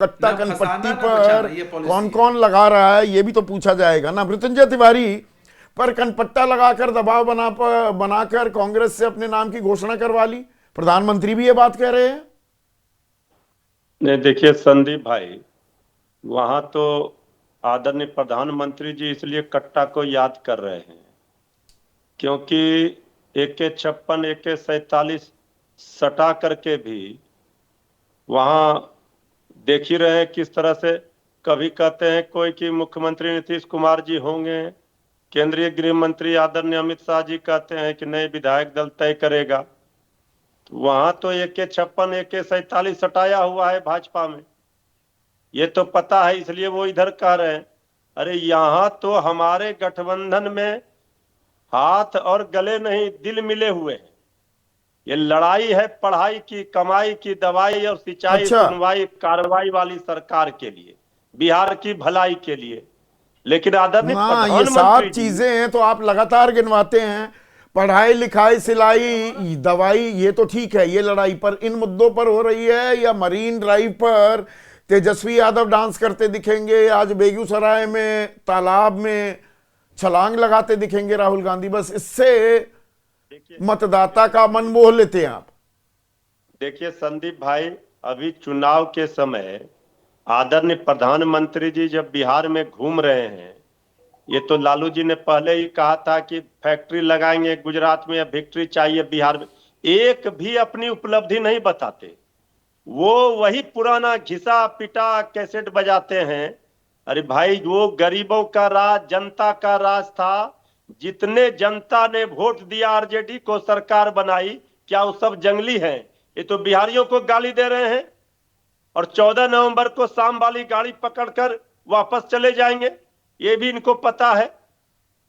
कट्टा ना कनपट्टी फंसाना ना पर बचाना, ये कौन पॉलिसी है। कौन लगा रहा है ये भी तो पूछा जाएगा ना। मृत्युंजय तिवारी, पर कनपट्टा लगाकर दबाव बनाकर कांग्रेस से अपने नाम की घोषणा करवा ली, प्रधानमंत्री भी ये बात कह रहे हैं। नहीं, देखिए संदीप भाई, वहां तो आदरणीय प्रधानमंत्री जी इसलिए कट्टा को याद कर रहे हैं क्योंकि AK-56 AK-47 सटा करके भी वहां देख ही रहे हैं किस तरह से। कभी कहते हैं कोई कि मुख्यमंत्री नीतीश कुमार जी होंगे, केंद्रीय गृह मंत्री आदरणीय अमित शाह जी कहते हैं कि नहीं, विधायक दल तय करेगा। तो वहां तो AK-56 AK-47 सटाया हुआ है भाजपा में, ये तो पता है, इसलिए वो इधर कह रहे हैं। अरे यहाँ तो हमारे गठबंधन में हाथ और गले नहीं, दिल मिले हुए हैं। ये लड़ाई है पढ़ाई की, कमाई की, दवाई और सिंचाई अच्छा। सुनवाई कार्रवाई वाली सरकार के लिए, बिहार की भलाई के लिए। लेकिन आदरणीय ना, ये प्रधानमंत्री सात जी, चीजें हैं तो आप लगातार गिनवाते हैं, पढ़ाई लिखाई सिलाई दवाई, ये तो ठीक है, ये लड़ाई पर इन मुद्दों पर हो रही है, या मरीन ड्राइव पर तेजस्वी यादव डांस करते दिखेंगे, आज बेगूसराय में तालाब में छलांग लगाते दिखेंगे राहुल गांधी, बस इससे देखिए मतदाता का मन मोह लेते हैं आप। देखिए संदीप भाई, अभी चुनाव के समय आदरणीय प्रधानमंत्री जी जब बिहार में घूम रहे हैं, ये तो लालू जी ने पहले ही कहा था कि फैक्ट्री लगाएंगे गुजरात में या विक्ट्री चाहिए बिहार में। एक भी अपनी उपलब्धि नहीं बताते, वो वही पुराना घिसा पिटा कैसेट बजाते हैं। अरे भाई, वो गरीबों का राज, जनता का राज था। जितने जनता ने वोट दिया आरजेडी को, सरकार बनाई, क्या वो सब जंगली हैं? ये तो बिहारियों को गाली दे रहे हैं और 14 नवंबर को शाम वाली गाड़ी पकड़कर वापस चले जाएंगे, ये भी इनको पता है।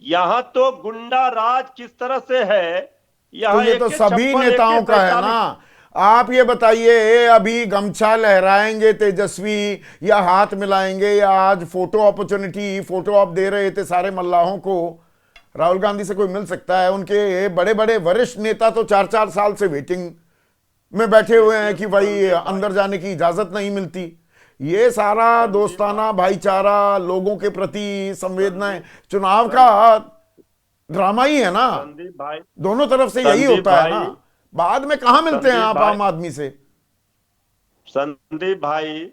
यहां तो गुंडा राज किस तरह से है, तो यहाँ ये तो AK सभी 56 नेताओं का है ना। AK-47। आप ये बताइए, अभी गमछा लहराएंगे तेजस्वी, या हाथ मिलाएंगे, या आज फोटो अपॉर्चुनिटी, फोटो आप दे रहे थे सारे मल्लाहों को, राहुल गांधी से कोई मिल सकता है? उनके बड़े बड़े वरिष्ठ नेता तो 4-4 साल से वेटिंग में बैठे हुए हैं देखिए कि भाई संदीप भाई, अंदर जाने की इजाजत नहीं मिलती। ये सारा संदीप भाई, दोस्ताना भाईचारा, लोगों के प्रति संवेदनाएं, संदीप चुनाव का सं, ड्रामा ही है ना। संदीप भाई, दोनों तरफ से यही संदीप होता है ना। भाई, बाद में कहां मिलते हैं संदीप आप भाई, आम आदमी से? संदीप भाई,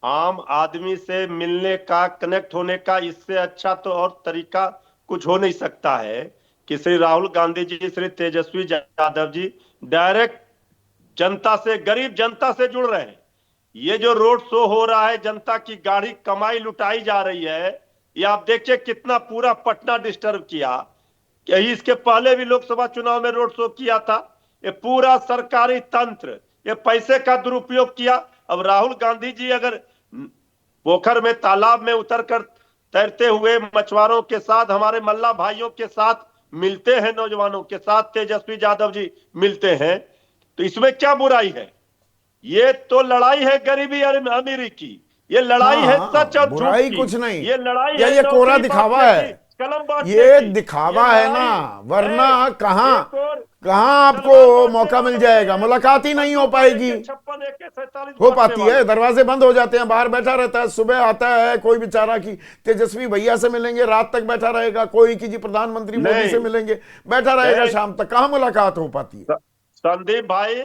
आम आदमी से मिलने का, कनेक्ट होने का इससे अच्छा तो और तरीका कुछ हो नहीं सकता है कि श्री राहुल गांधी जी, श्री तेजस्वी यादव जी डायरेक्ट जनता से, गरीब जनता से जुड़ रहे हैं। ये जो रोड शो हो रहा है, जनता की गाढ़ी कमाई लुटाई जा रही है, ये आप देखिए कितना पूरा पटना डिस्टर्ब किया। यही इसके पहले भी लोकसभा चुनाव में रोड शो किया था। ये पूरा सरकारी तंत्र, ये पैसे का दुरुपयोग किया। अब राहुल गांधी जी अगर पोखर में, तालाब में उतर कर तैरते हुए मछुआरों के साथ, हमारे मल्ला भाइयों के साथ मिलते हैं, नौजवानों के साथ तेजस्वी यादव जी मिलते हैं, तो इसमें क्या बुराई है? ये तो लड़ाई है गरीबी और अमीरी की, ये लड़ाई है हाँ, सच और झूठ बुराई की, कुछ नहीं, ये लड़ाई या है ये कोरा नौकरी दिखावा बांटने है, की, कलम बांटने ये की। ये दिखावा है ना। लड़ाई वरना है कहां, एक और कहां तलवार आपको बांटने मौका मिल वालों से जाएगा, है, मुलाकात ही नहीं हो बंदूक और पाएगी। AK-56 AK-47 हो बांटने पाती है? वालों से। दरवाजे बंद हो जाते हैं, बाहर बैठा रहता है, सुबह आता है कोई बेचारा की तेजस्वी भैया से मिलेंगे, रात तक बैठा रहेगा, कोई की जी प्रधानमंत्री मोदी से नहीं मिलेंगे, बैठा रहेगा नहीं, शाम तक, कहां मुलाकात हो पाती है? संदीप भाई,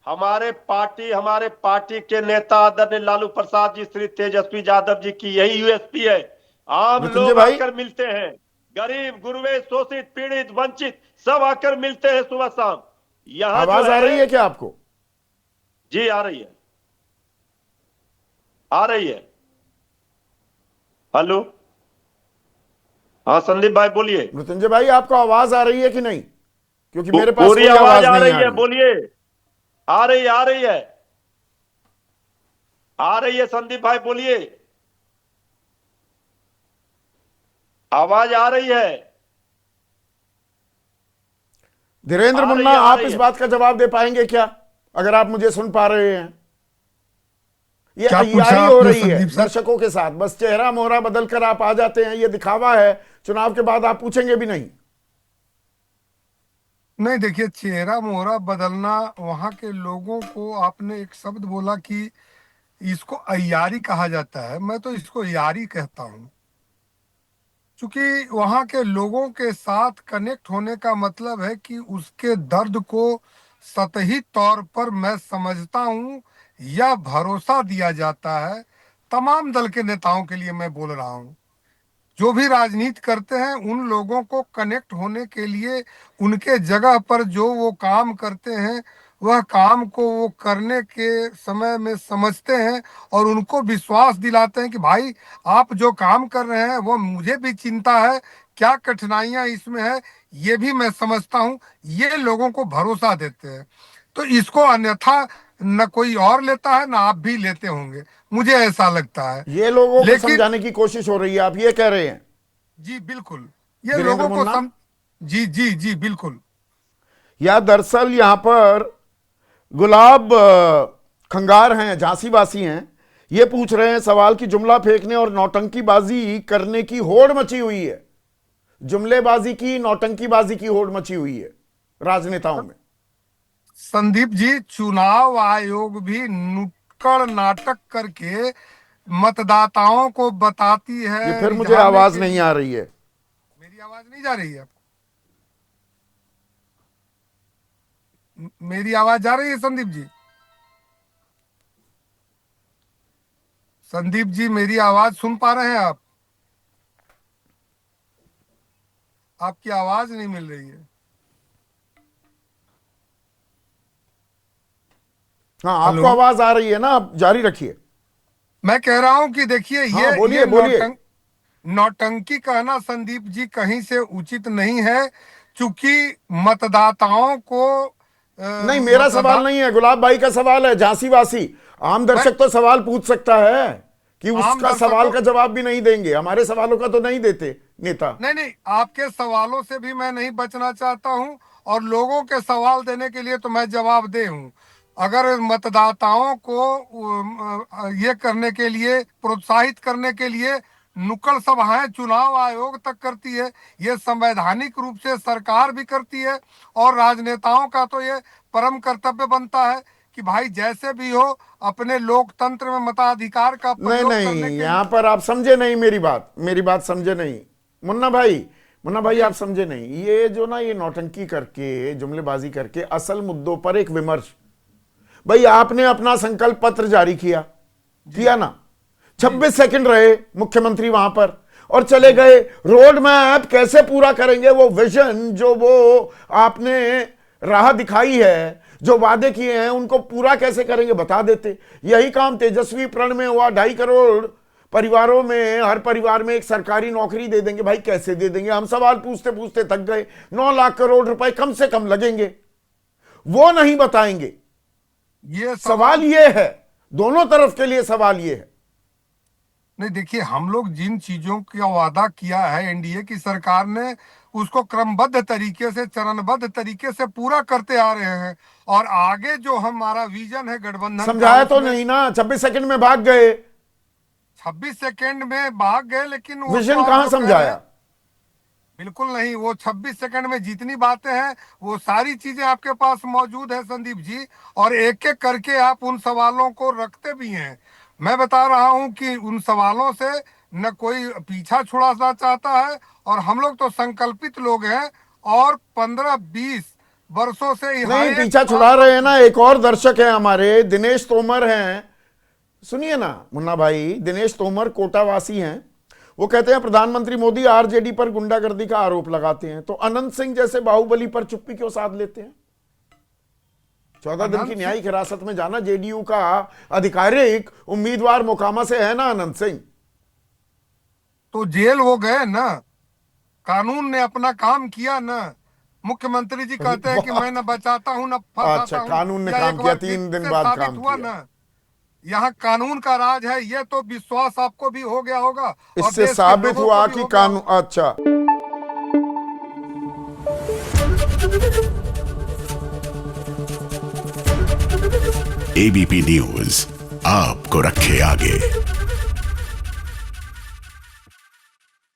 हमारे पार्टी के नेता आदरणीय लालू प्रसाद जी, श्री तेजस्वी यादव जी की यही USP है। आम मृत्युंजय लोग भाई, आकर मिलते हैं, गरीब गुरबे, शोषित पीड़ित वंचित सब आकर मिलते हैं सुबह शाम। यहाँ जो आवाज आ रही है, है क्या आपको? जी आ रही है, आ रही है। हेलो, हाँ संदीप भाई बोलिए। मृत्युंजय भाई, आपको आवाज आ रही है कि नहीं? क्योंकि मेरे पास पूरी कोई आवाज आवाज आ नहीं रही आ है, रही। बोलिए। आ रही है, आ रही है, आ रही है संदीप भाई बोलिए, आवाज आ रही है, धीरेन्द्र आ रही मुन्ना, है, आ आप रही इस है। बात का जवाब दे पाएंगे क्या, अगर आप मुझे सुन पा रहे हैं? ये क्या पूछा अय्यारी हो आपने रही है संदीप सर? दर्शकों के साथ, बस चेहरा मोहरा बदल कर आप आ जाते हैं, ये दिखावा है, चुनाव के बाद आप पूछेंगे भी नहीं। नहीं, देखिए, चेहरा मोहरा बदलना, वहां के लोगों को आपने एक शब्द बोला कि इसको अय्यारी कहा जाता है, मैं तो इसको यारी कहता हूं। क्योंकि वहां के लोगों के साथ कनेक्ट होने का मतलब है कि उसके दर्द को सतही तौर पर मैं समझता हूं, या भरोसा दिया जाता है। तमाम दल के नेताओं के लिए मैं बोल रहा हूं, जो भी राजनीति करते हैं उन लोगों को कनेक्ट होने के लिए उनके जगह पर जो वो काम करते हैं, वह काम को वो करने के समय में समझते हैं और उनको विश्वास दिलाते हैं कि भाई आप जो काम कर रहे हैं वो मुझे भी चिंता है, क्या कठिनाइयां इसमें है ये भी मैं समझता हूं। ये लोगों को भरोसा देते हैं। तो इसको अन्यथा न कोई और लेता है, ना आप भी लेते होंगे, मुझे ऐसा लगता है। ये लोगों को लेकिन समझाने की कोशिश हो रही है, आप ये कह रहे हैं? जी बिल्कुल, ये वीरेंद्र लोगों को मुन्ना, जी जी जी बिल्कुल। या दरअसल यहां पर गुलाब खंगार हैं, झांसीवासी हैं, ये पूछ रहे हैं सवाल की जुमला फेंकने और नौटंकीबाजी करने की होड़ मची हुई है। जुमलेबाजी की, नौटंकीबाजी की होड़ मची हुई है राजनेताओं में। संदीप जी, चुनाव आयोग भी नुक्कड़ नाटक करके मतदाताओं को बताती है, ये फिर मुझे रिझाने आवाज के नहीं लिए। आ रही है। मेरी आवाज नहीं जा रही है आपको? मेरी आवाज जा रही है संदीप जी? संदीप जी, मेरी आवाज सुन पा रहे हैं आप? आपकी आवाज नहीं मिल रही है। हाँ, आपको हेलो, आवाज आ रही है ना, आप जारी रखिए। मैं कह रहा हूं कि देखिए, हाँ, ये बोलिए बोलिए। नौटंकी कहना संदीप जी कहीं से उचित नहीं है। चूंकि मतदाताओं को नहीं, मेरा सवाल नहीं है, गुलाब भाई का सवाल है, झांसीवासी। आम मैं दर्शक तो सवाल पूछ सकता है कि आम उसका सवाल दर्शकों का जवाब भी नहीं देंगे, हमारे सवालों का तो नहीं देते नेता। नहीं नहीं, आपके सवालों से भी मैं नहीं बचना चाहता हूं, और लोगों के सवाल देने के लिए तो मैं जवाबदेह हूं। अगर मतदाताओं को ये करने के लिए, प्रोत्साहित करने के लिए नुक्कड़ सभाएं चुनाव आयोग तक करती है, ये संवैधानिक रूप से सरकार भी करती है, और राजनेताओं का तो ये परम कर्तव्य बनता है कि भाई जैसे भी हो अपने लोकतंत्र में मताधिकार का नहीं प्रयोग करने नहीं, के यहां लिए। पर आप समझे नहीं मेरी बात समझे नहीं। मुन्ना भाई, मुन्ना भाई, आप समझे नहीं। ये जो ना, ये नौटंकी करके, जुमलेबाजी करके असल मुद्दों पर एक विमर्श। भाई आपने अपना संकल्प पत्र जारी किया ना, 26 सेकंड रहे मुख्यमंत्री वहां पर और चले गए। रोड मैप कैसे पूरा करेंगे, वो विजन जो वो आपने राह दिखाई है, जो वादे किए हैं, उनको पूरा कैसे करेंगे बता देते। यही काम तेजस्वी प्रण में हुआ। 2.5 करोड़ परिवारों में, हर परिवार में एक सरकारी नौकरी दे देंगे। भाई कैसे दे देंगे, हम सवाल पूछते पूछते थक गए। 9 लाख करोड़ रुपए कम से कम लगेंगे, वो नहीं बताएंगे। ये सवाल ये है, दोनों तरफ के लिए सवाल ये है। नहीं, देखिए, हम लोग जिन चीजों का वादा किया है एनडीए की सरकार ने, उसको क्रमबद्ध तरीके से, चरणबद्ध तरीके से पूरा करते आ रहे हैं। और आगे जो हमारा विजन है गठबंधन का, समझाया तो उसमें नहीं ना, 26 सेकंड में भाग गए। 26 सेकंड में भाग गए, लेकिन वो विजन तो आप कहां जो कह रहे समझाया? हैं, बिल्कुल नहीं। वो 26 सेकंड में जितनी बातें हैं वो सारी चीजें आपके पास मौजूद है संदीप जी, और एक एक करके आप उन सवालों को रखते भी हैं। मैं बता रहा हूं कि उन सवालों से न कोई पीछा छुड़ाना चाहता है, और हम लोग तो संकल्पित लोग हैं, और 15-20 वर्षों से हर नहीं, एक पीछा छुड़ा रहे हैं ना। एक और दर्शक है हमारे, दिनेश तोमर हैं, सुनिए ना मुन्ना भाई। दिनेश तोमर कोटावासी हैं। वो कहते हैं प्रधानमंत्री मोदी आरजेडी पर गुंडागर्दी का आरोप लगाते हैं, तो अनंत सिंह जैसे बाहुबली पर चुप्पी क्यों साध लेते हैं? 14 दिन की न्यायिक हिरासत में जाना, जेडीयू का आधिकारिक उम्मीदवार मोकामा से है ना अनंत सिंह। तो जेल हो गए ना, कानून ने अपना काम किया ना। मुख्यमंत्री जी कहते हैं कि मैं न बचाता हूं न फंसाता अच्छा, हूं, कानून ने या काम एक किया, बार 3 दिन से बाद साबित काम हुआ किया। ना, यहाँ कानून का राज है। ये तो विश्वास आपको भी हो गया होगा, और इससे देश के साबित लोगों को हुआ भी कि हो गया कानून, होगा। अच्छा। एबीपी न्यूज आपको रखे आगे।